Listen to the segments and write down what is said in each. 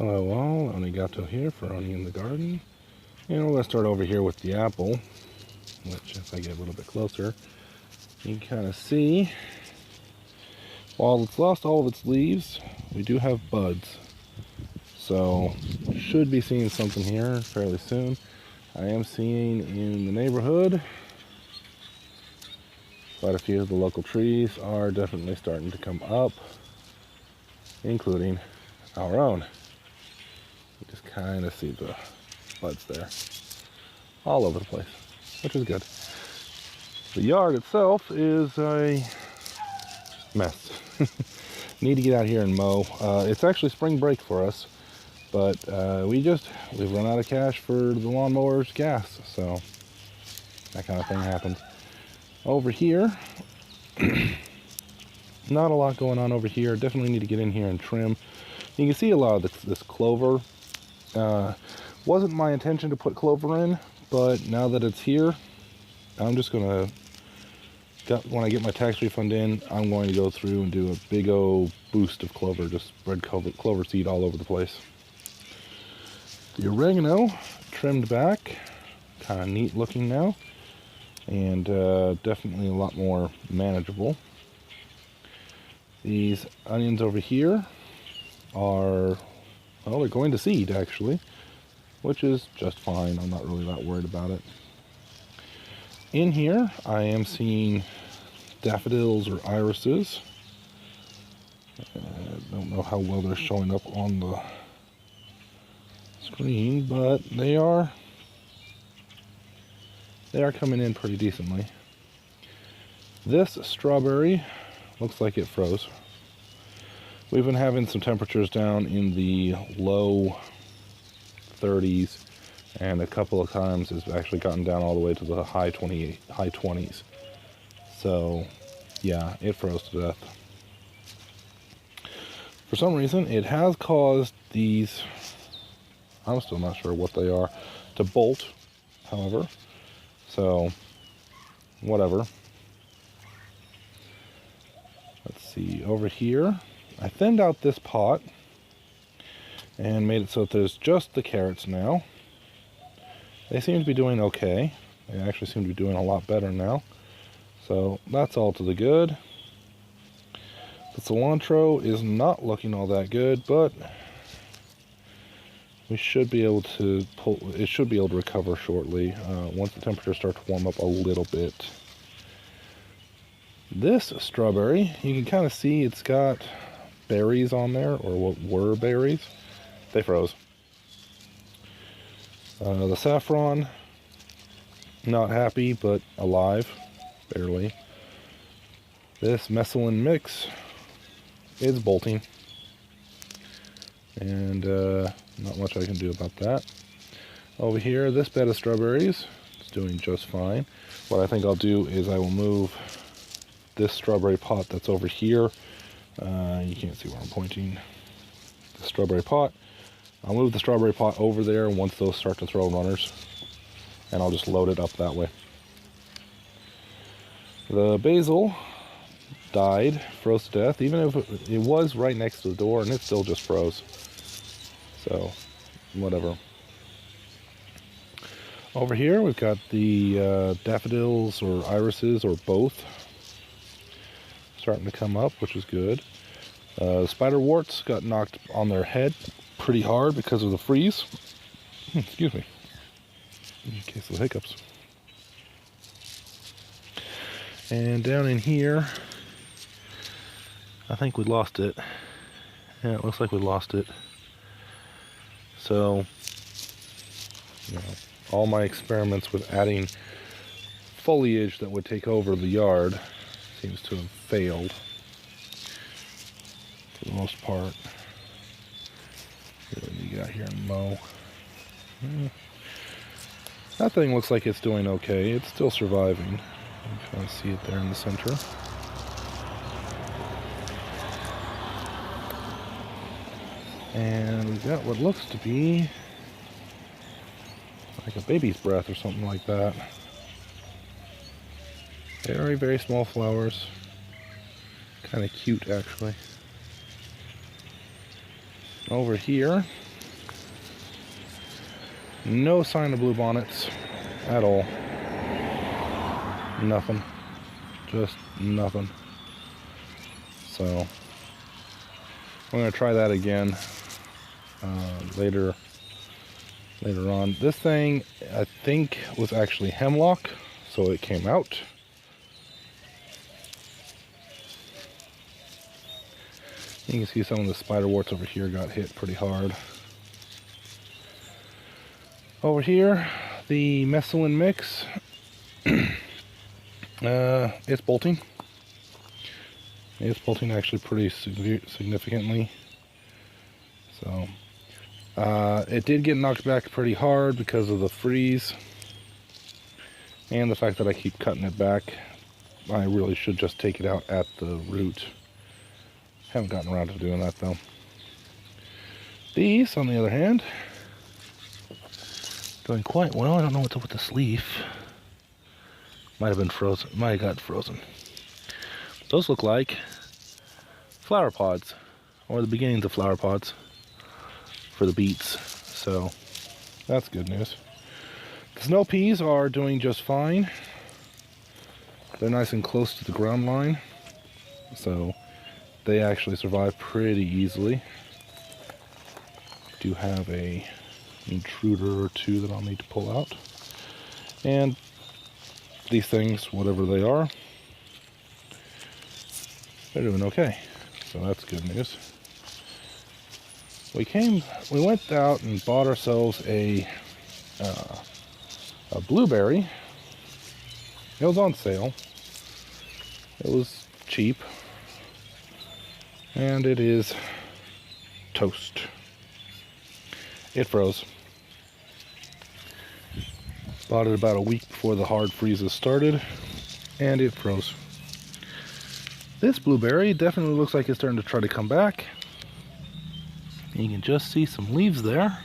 Hello all, Onigato here for Oni in the Garden. And we're going to start over here with the apple, which if I get a little bit closer, you can kind of see, while it's lost all of its leaves, we do have buds. So, should be seeing something here fairly soon. I am seeing in the neighborhood, quite a few of the local trees are definitely starting to come up, including our own. You just kind of see the buds there all over the place, which is good. The yard itself is a mess. Need to get out here and mow. It's actually spring break for us, but we've run out of cash for the lawnmower's gas, so that kind of thing happens. Over here, not a lot going on over here. Definitely need to get in here and trim. You can see a lot of this clover. Wasn't my intention to put clover in, but now that it's here, I'm just gonna, when I get my tax refund in, I'm going to go through and do a big old boost of clover, just spread clover seed all over the place. The oregano trimmed back, kind of neat looking now, and definitely a lot more manageable. These onions over here are, well, they're going to seed actually, which is just fine. I'm not really that worried about it. In here, I am seeing daffodils or irises. I don't know how well they're showing up on the screen, but they are coming in pretty decently. This strawberry looks like it froze. We've been having some temperatures down in the low 30s, and a couple of times it's actually gotten down all the way to the high 20s. So yeah, it froze to death. For some reason, it has caused these, I'm still not sure what they are, to bolt, however. So, whatever. Let's see, over here, I thinned out this pot and made it so that there's just the carrots now. They seem to be doing okay. They actually seem to be doing a lot better now. So that's all to the good. The cilantro is not looking all that good, but we should be able to it should be able to recover shortly once the temperatures start to warm up a little bit. This strawberry, you can kind of see it's got berries on there, or what were berries. They froze. The saffron, not happy, but alive, barely. This mesclun mix is bolting, and not much I can do about that. Over here, this bed of strawberries is doing just fine. What I think I'll do is I will move this strawberry pot that's over here. You can't see where I'm pointing. The strawberry pot. I'll move the strawberry pot over there once those start to throw runners, and I'll just load it up that way. The basil died, froze to death, even if it was right next to the door, and it still just froze. So, whatever. Over here, we've got the daffodils or irises, or both, starting to come up, which is good. Spiderworts got knocked on their head pretty hard because of the freeze. Excuse me. In case of the hiccups. And down in here, I think we lost it. Yeah, it looks like we lost it. So, you know, all my experiments with adding foliage that would take over the yard seems to have failed for the most part. Really need to get out here and mow. That thing looks like it's doing okay. It's still surviving. You can kind of see it there in the center. And we've got what looks to be like a baby's breath or something like that. Very, very small flowers. Kind of cute, actually. Over here, No sign of bluebonnets at all. Nothing. Just nothing. So I'm going to try that again later on. This thing, I think, was actually hemlock, so it came out. You can see some of the spider warts over here got hit pretty hard. Over here, the mesclun mix, it's bolting. It's bolting actually pretty significantly. So, it did get knocked back pretty hard because of the freeze and the fact that I keep cutting it back. I really should just take it out at the root. Haven't gotten around to doing that though. These, on the other hand, doing quite well. I don't know what's up with this leaf. Might have been frozen. Might have got frozen. Those look like flower pods, or the beginnings of flower pods for the beets. So that's good news. The snow peas are doing just fine. They're nice and close to the ground line, so they actually survive pretty easily. Do have a intruder or two that I'll need to pull out. And these things, whatever they are, they're doing okay. So that's good news. We went out and bought ourselves a blueberry. It was on sale. It was cheap. And it is toast. It froze. Bought it about a week before the hard freezes started, and it froze. This blueberry definitely looks like it's starting to try to come back. You can just see some leaves there.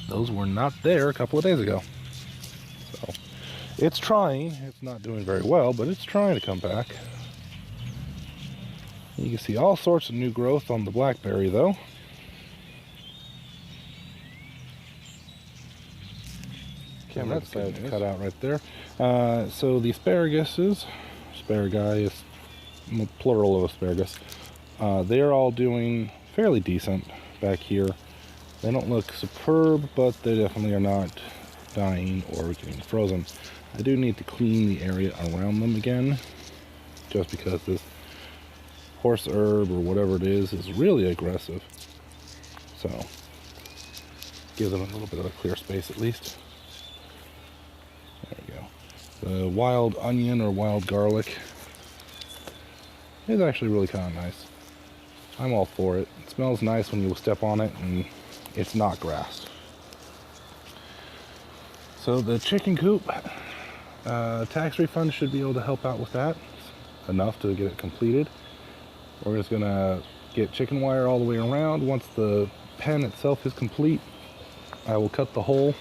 Those were not there a couple of days ago. So it's trying. It's not doing very well, but it's trying to come back. You can see all sorts of new growth on the blackberry though. Camera decided to cut out right there. So the asparagus, plural of asparagus, they're all doing fairly decent back here. They don't look superb, but they definitely are not dying or getting frozen. I do need to clean the area around them again, just because this horse herb or whatever it is really aggressive. So give them a little bit of a clear space at least. There we go. The wild onion or wild garlic is actually really kind of nice. I'm all for it. It smells nice when you step on it, and it's not grass. So the chicken coop, tax refund should be able to help out with that. Enough to get it completed. We're just gonna get chicken wire all the way around. Once the pen itself is complete, I will cut the hole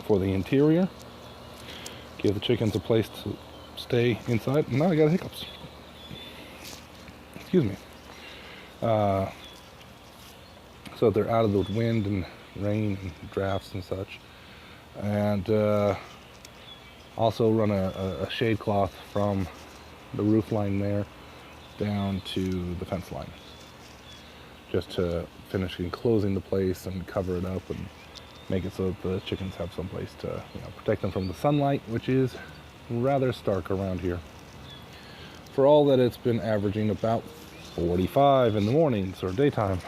for the interior. Give the chickens a place to stay inside. And now I got hiccups. Excuse me. So they're out of the wind and rain and drafts and such. And also run a shade cloth from the roof line there down to the fence line, just to finish enclosing the place and cover it up and make it so that the chickens have some place to, protect them from the sunlight, which is rather stark around here. For all that, it's been averaging about 45 in the mornings or daytime.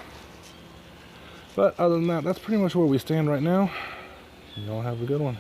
But other than that, that's pretty much where we stand right now. Y'all have a good one.